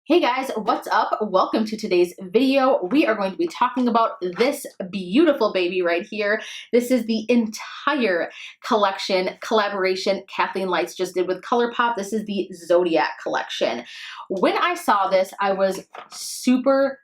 Hey guys, what's up? Welcome to today's video. We are going to be talking about this beautiful baby right here. This is the entire collection collaboration Kathleenlights just did with Colourpop. This is the Zodiac collection. When I saw this, I was super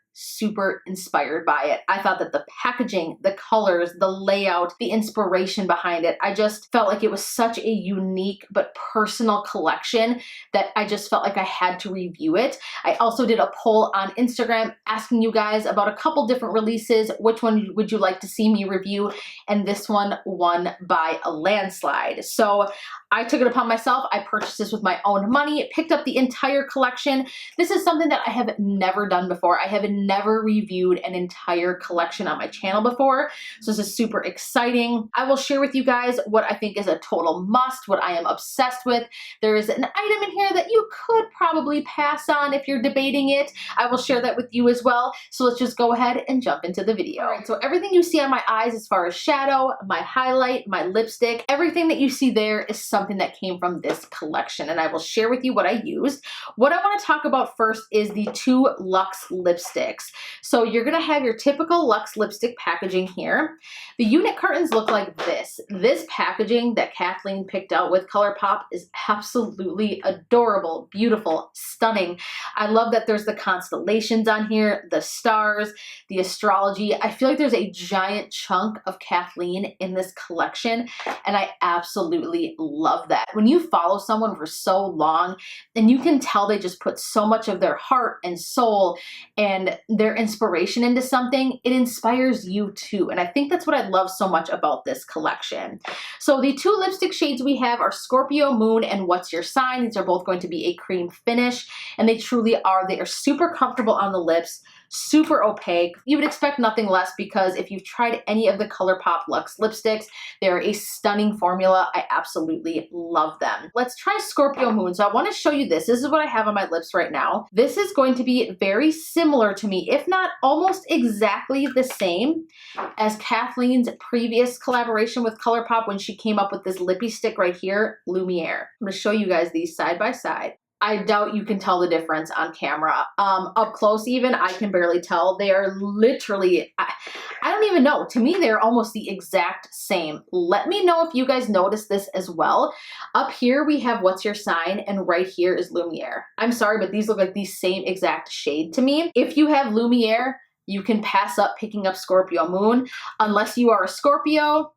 inspired by it. I thought that the packaging, the colors, the layout, the inspiration behind it, I just felt like it was such a unique but personal collection that I just felt like I had to review it. I also did a poll on Instagram asking you guys about a couple different releases. Which one would you like to see me review? And this one won by a landslide. So I took it upon myself. I purchased this with my own money, picked up the entire collection. This is something that I have never done before. I have never reviewed an entire collection on my channel before. So this is super exciting. I will share with you guys what I think is a total must, what I am obsessed with. There is an item in here that you could probably pass on if you're debating it. I will share that with you as well. So let's just go ahead and jump into the video. All right, so everything you see on my eyes as far as shadow, my highlight, my lipstick, everything that you see there is something that came from this collection, and I will share with you what I used. What I want to talk about first is the two Luxe lipsticks. So you're going to have your typical Luxe lipstick packaging here. The unit cartons look like this. This packaging that Kathleen picked out with Colourpop is absolutely adorable, beautiful, stunning. I love that there's the constellations on here, the stars, the astrology. I feel like there's a giant chunk of Kathleen in this collection, and I absolutely love that. When you follow someone for so long and you can tell they just put so much of their heart and soul and their inspiration into something, it inspires you too. And I think that's what I love so much about this collection. So the two lipstick shades we have are Scorpio Moon and What's Your Sign. These are both going to be a cream finish, and they truly are. They are super comfortable on the lips, super opaque. You would expect nothing less because if you've tried any of the Colourpop Luxe lipsticks, they're a stunning formula. I absolutely love them. Let's try Scorpio Moon. So I want to show you this. This is what I have on my lips right now. This is going to be very similar to me, if not almost exactly the same as Kathleen's previous collaboration with Colourpop when she came up with this lippy stick right here, Lumiere. I'm going to show you guys these side by side. I doubt you can tell the difference on camera. Up close even, I can barely tell. They are literally, I don't even know. To me, they're almost the exact same. Let me know if you guys notice this as well. Up here, we have What's Your Sign, and right here is Lumiere. I'm sorry, but these look like the same exact shade to me. If you have Lumiere, you can pass up picking up Scorpio Moon, unless you are a Scorpio,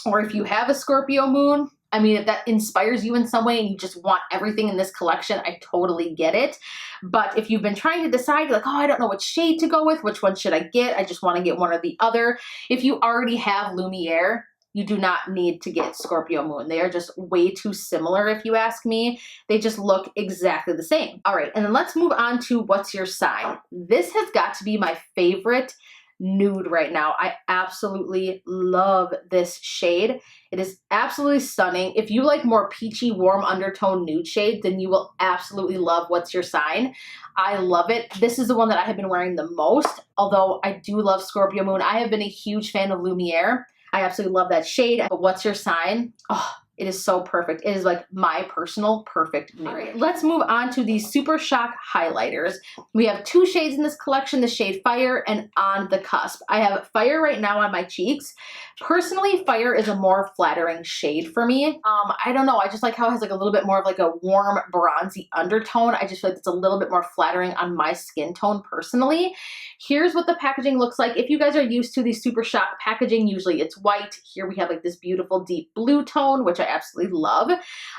or if you have a Scorpio Moon. I mean, if that inspires you in some way and you just want everything in this collection, I totally get it. But if you've been trying to decide, like, oh, I don't know what shade to go with, which one should I get? I just want to get one or the other. If you already have Lumiere, you do not need to get Scorpio Moon. They are just way too similar, if you ask me. They just look exactly the same. All right, and then let's move on to What's Your Sign. This has got to be my favorite nude right now. I absolutely love this shade. It is absolutely stunning. If you like more peachy, warm undertone nude shade, then you will absolutely love What's Your Sign. I love it. This is the one that I have been wearing the most, although I do love Scorpio Moon. I have been a huge fan of Lumiere. I absolutely love that shade, but What's Your Sign? Oh, it is so perfect. It is like my personal perfect nude. All right, let's move on to the Super Shock highlighters. We have two shades in this collection, the shade Fire and On the Cusp. I have Fire right now on my cheeks. Personally, Fire is a more flattering shade for me. I don't know, I just like how it has like a little bit more of like a warm bronzy undertone. I just feel like it's a little bit more flattering on my skin tone personally. Here's what the packaging looks like. If you guys are used to the Super Shock packaging, usually it's white. Here we have like this beautiful deep blue tone, which I absolutely love.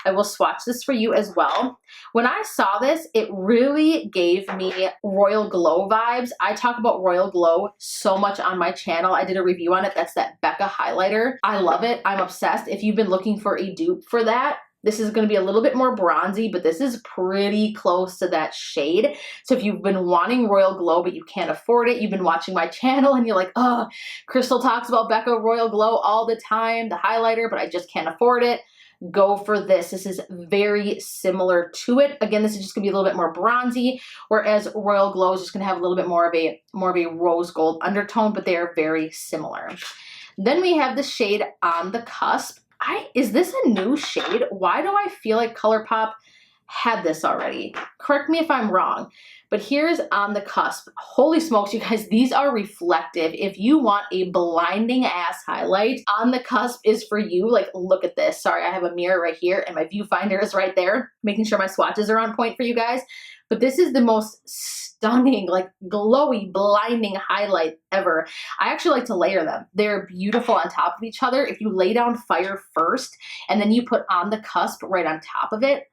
I will swatch this for you as well. When I saw this, it really gave me Royal Glow vibes. I talk about Royal Glow so much on my channel. I did a review on it. That's that BECCA highlighter. I love it. I'm obsessed. If you've been looking for a dupe for that, this is going to be a little bit more bronzy, but this is pretty close to that shade. So if you've been wanting Royal Glow, but you can't afford it, you've been watching my channel and you're like, oh, Crystal talks about BECCA Royal Glow all the time, the highlighter, but I just can't afford it. Go for this. This is very similar to it. Again, this is just gonna be a little bit more bronzy, whereas Royal Glow is just gonna have a little bit more of a rose gold undertone, but they are very similar. Then we have the shade On the Cusp. Is this a new shade? Why do I feel like Colourpop had this already. Correct me if I'm wrong, but here's On the Cusp. Holy smokes, you guys, these are reflective. If you want a blinding ass highlight, On the Cusp is for you. Like, look at this. Sorry, I have a mirror right here and my viewfinder is right there, making sure my swatches are on point for you guys. But this is the most stunning, like glowy, blinding highlight ever. I actually like to layer them. They're beautiful on top of each other. If you lay down Fire first and then you put On the Cusp right on top of it,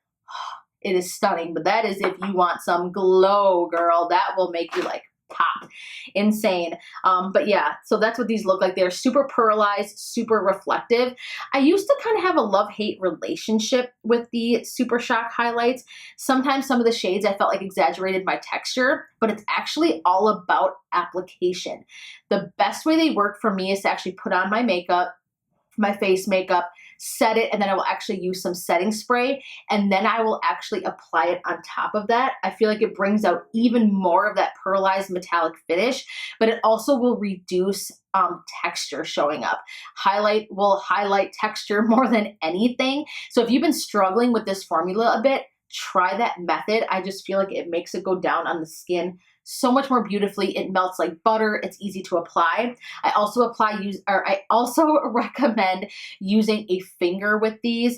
it is stunning. But that is if you want some glow, girl. That will make you like pop. Insane. But yeah, so that's what these look like. They're super pearlized, super reflective. I used to kind of have a love-hate relationship with the Super Shock highlights. Sometimes some of the shades I felt like exaggerated my texture, but it's actually all about application. The best way they work for me is to actually put on my makeup, my face makeup, set it, and then I will actually use some setting spray, and then I will actually apply it on top of that. I feel like it brings out even more of that pearlized metallic finish, but it also will reduce texture showing up. Highlight will highlight texture more than anything. So if you've been struggling with this formula a bit, try that method. I just feel like it makes it go down on the skin so much more beautifully. It melts like butter. It's easy to apply. I also recommend using a finger with these,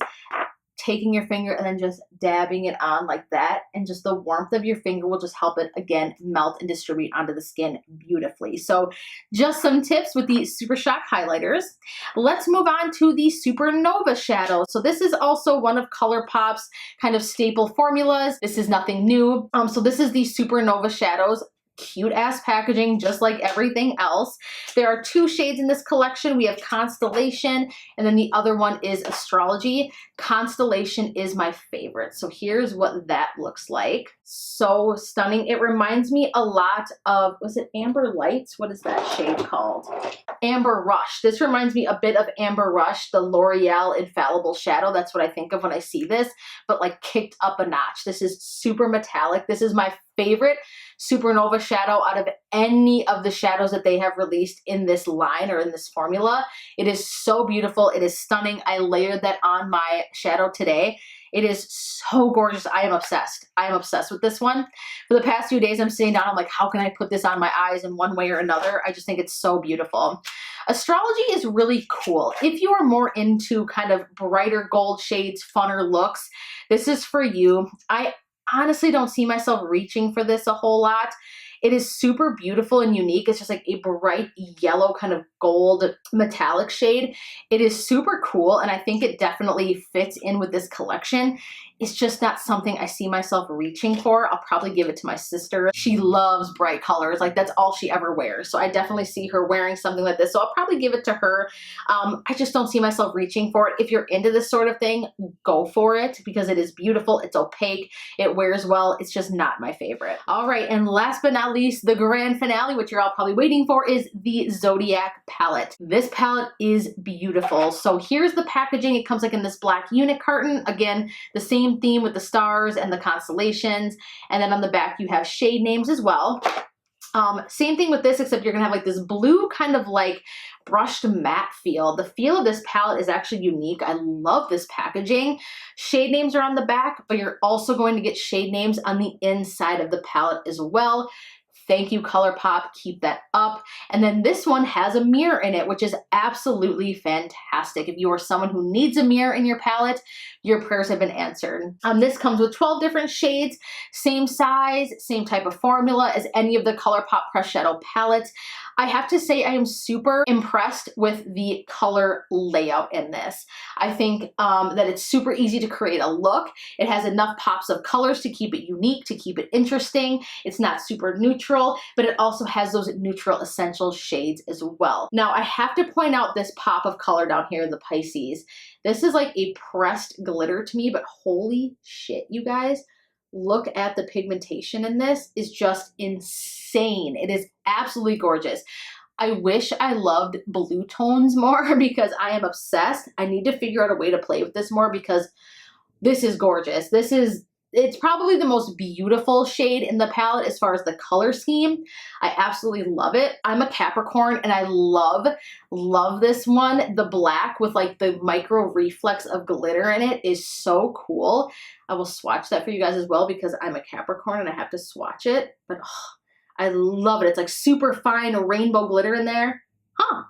taking your finger and then just dabbing it on like that, and just the warmth of your finger will just help it again melt and distribute onto the skin beautifully. So just some tips with the Super Shock highlighters. Let's move on to the Supernova shadow. So this is also one of Colourpop's kind of staple formulas. This is nothing new. So this is the Supernova shadows. Cute ass packaging, just like everything else. There are two shades in this collection. We have Constellation, and then the other one is Astrology. Constellation is my favorite. So here's what that looks like. So stunning. It reminds me a lot of, was it Amber Lights? What is that shade called? Amber Rush. This reminds me a bit of Amber Rush, the L'Oreal Infallible Shadow. That's what I think of when I see this, but like kicked up a notch. This is super metallic. This is my favorite Supernova shadow out of any of the shadows that they have released in this line or in this formula. It is so beautiful. It is stunning. I layered that on my shadow today. It is so gorgeous. I am obsessed. I am obsessed with this one. For the past few days, I'm sitting down. I'm like, how can I put this on my eyes in one way or another? I just think it's so beautiful. Astrology is really cool. If you are more into kind of brighter gold shades, funner looks, this is for you. I honestly don't see myself reaching for this a whole lot. It is super beautiful and unique. It's just like a bright yellow kind of gold metallic shade. It is super cool, and I think it definitely fits in with this collection. It's just not something I see myself reaching for. I'll probably give it to my sister. She loves bright colors. Like, that's all she ever wears. So I definitely see her wearing something like this. So I'll probably give it to her. I just don't see myself reaching for it. If you're into this sort of thing, go for it, because it is beautiful. It's opaque. It wears well. It's just not my favorite. All right. And last but not least, the grand finale, which you're all probably waiting for, is the Zodiac palette. This palette is beautiful. So here's the packaging. It comes like in this black unit carton. Again, the same theme with the stars and the constellations, and then on the back you have shade names as well. Same thing with this, except you're gonna have like this blue kind of like brushed matte feel. The feel of this palette is actually unique. I love this packaging. Shade names are on the back, but you're also going to get shade names on the inside of the palette as well. Thank you, Colourpop. Keep that up. And then this one has a mirror in it, which is absolutely fantastic. If you are someone who needs a mirror in your palette, your prayers have been answered. This comes with 12 different shades, same size, same type of formula as any of the Colourpop Pressed Shadow palettes. I have to say I am super impressed with the color layout in this. I think that it's super easy to create a look. It has enough pops of colors to keep it unique, to keep it interesting. It's not super neutral, but it also has those neutral essential shades as well. Now, I have to point out this pop of color down here, the Pisces. This is like a pressed glitter to me, but holy shit, you guys. Look at the pigmentation in this. Is just insane. It is absolutely gorgeous. I wish I loved blue tones more because I am obsessed. I need to figure out a way to play with this more because this is gorgeous. This is It's probably the most beautiful shade in the palette as far as the color scheme. I absolutely love it. I'm a Capricorn and I love this one. The black with like the micro reflex of glitter in it is so cool. I will swatch that for you guys as well because I'm a Capricorn and I have to swatch it. But oh, I love it. It's like super fine rainbow glitter in there. Huh.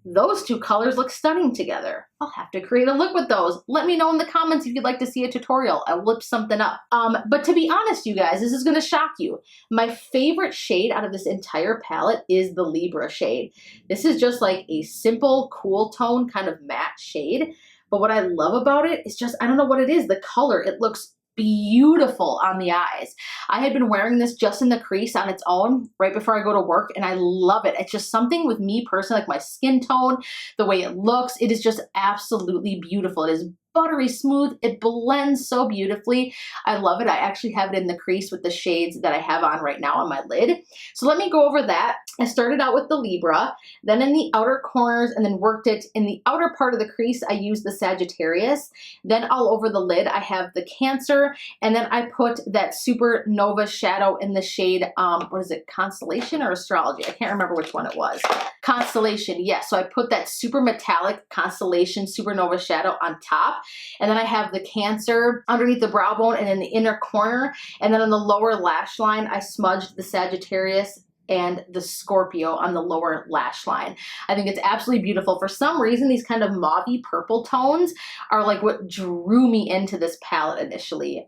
Those two colors look stunning together. I'll have to create a look with those. Let me know in the comments if you'd like to see a tutorial. I'll whip something up. But to be honest, you guys, this is gonna shock you. My favorite shade out of this entire palette is the Libra shade. This is just like a simple, cool tone, kind of matte shade. But what I love about it is just, I don't know what it is, the color. It looks beautiful on the eyes. I had been wearing this just in the crease on its own right before I go to work and I love it. It's just something with me personally, like my skin tone, the way it looks, it is just absolutely beautiful. It is buttery smooth. It blends so beautifully. I love it. I actually have it in the crease with the shades that I have on right now on my lid. So let me go over that. I started out with the Libra, then in the outer corners, and then worked it in the outer part of the crease. I used the Sagittarius. Then all over the lid, I have the Cancer, and then I put that Supernova shadow in the shade, what is it, Constellation or Astrology? I can't remember which one it was. Constellation, yes. So I put that super metallic Constellation Supernova shadow on top. And then I have the Cancer underneath the brow bone and in the inner corner. And then on the lower lash line, I smudged the Sagittarius and the Scorpio on the lower lash line. I think it's absolutely beautiful. For some reason, these kind of mauvey purple tones are like what drew me into this palette initially.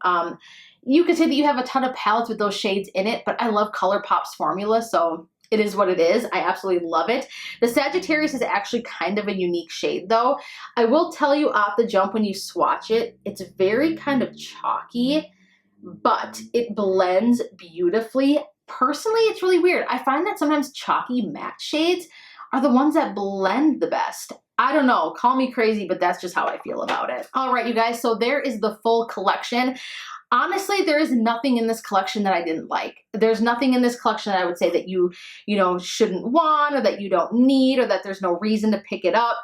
You could say that you have a ton of palettes with those shades in it, but I love Colourpop's formula, so it is what it is. I absolutely love it. The Sagittarius is actually kind of a unique shade though. I will tell you off the jump when you swatch it, it's very kind of chalky, but it blends beautifully. Personally, it's really weird. I find that sometimes chalky matte shades are the ones that blend the best. I don't know, call me crazy, but that's just how I feel about it. All right, you guys, so there is the full collection. Honestly, there is nothing in this collection that I didn't like. There's nothing in this collection that I would say that you know, shouldn't want or that you don't need or that there's no reason to pick it up.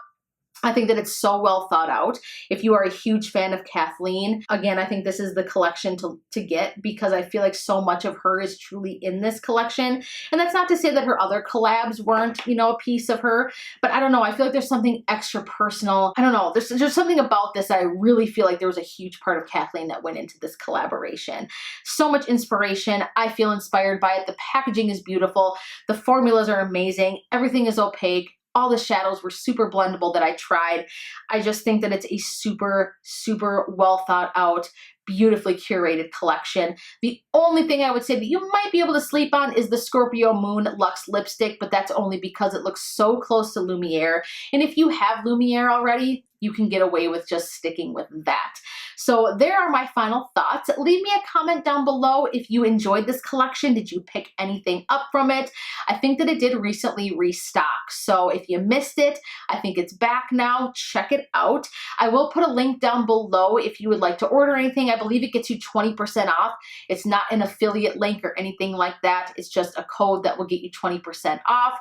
I think that it's so well thought out. If you are a huge fan of Kathleen, again, I think this is the collection to get because I feel like so much of her is truly in this collection. And that's not to say that her other collabs weren't, you know, a piece of her, but I don't know. I feel like there's something extra personal. I don't know. There's something about this that I really feel like there was a huge part of Kathleen that went into this collaboration. So much inspiration. I feel inspired by it. The packaging is beautiful. The formulas are amazing. Everything is opaque. All the shadows were super blendable that I tried. I just think that it's a super, super well thought out, beautifully curated collection. The only thing I would say that you might be able to sleep on is the Scorpio Moon Luxe lipstick, but that's only because it looks so close to Lumiere. And if you have Lumiere already, you can get away with just sticking with that. So there are my final thoughts. Leave me a comment down below if you enjoyed this collection. Did you pick anything up from it? I think that it did recently restock. So if you missed it, I think it's back now. Check it out. I will put a link down below if you would like to order anything. I believe it gets you 20% off. It's not an affiliate link or anything like that. It's just a code that will get you 20% off.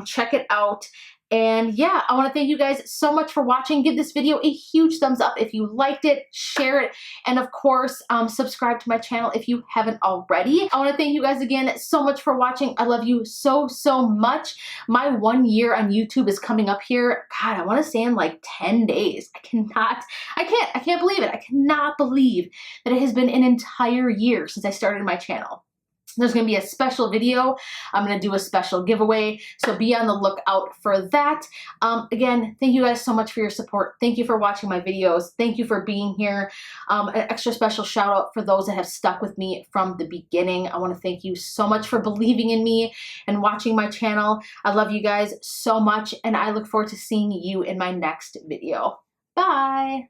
Check it out. And yeah, I want to thank you guys so much for watching. Give this video a huge thumbs up if you liked it, share it, and of course, subscribe to my channel if you haven't already. I want to thank you guys again so much for watching. I love you so, so much. My 1 year on YouTube is coming up here. God, I want to say in like 10 days. I can't believe it. I cannot believe that it has been an entire year since I started my channel. There's going to be a special video. I'm going to do a special giveaway, so be on the lookout for that. Again, thank you guys so much for your support. Thank you for watching my videos. Thank you for being here. An extra special shout out for those that have stuck with me from the beginning. I want to thank you so much for believing in me and watching my channel. I love you guys so much, and I look forward to seeing you in my next video. Bye!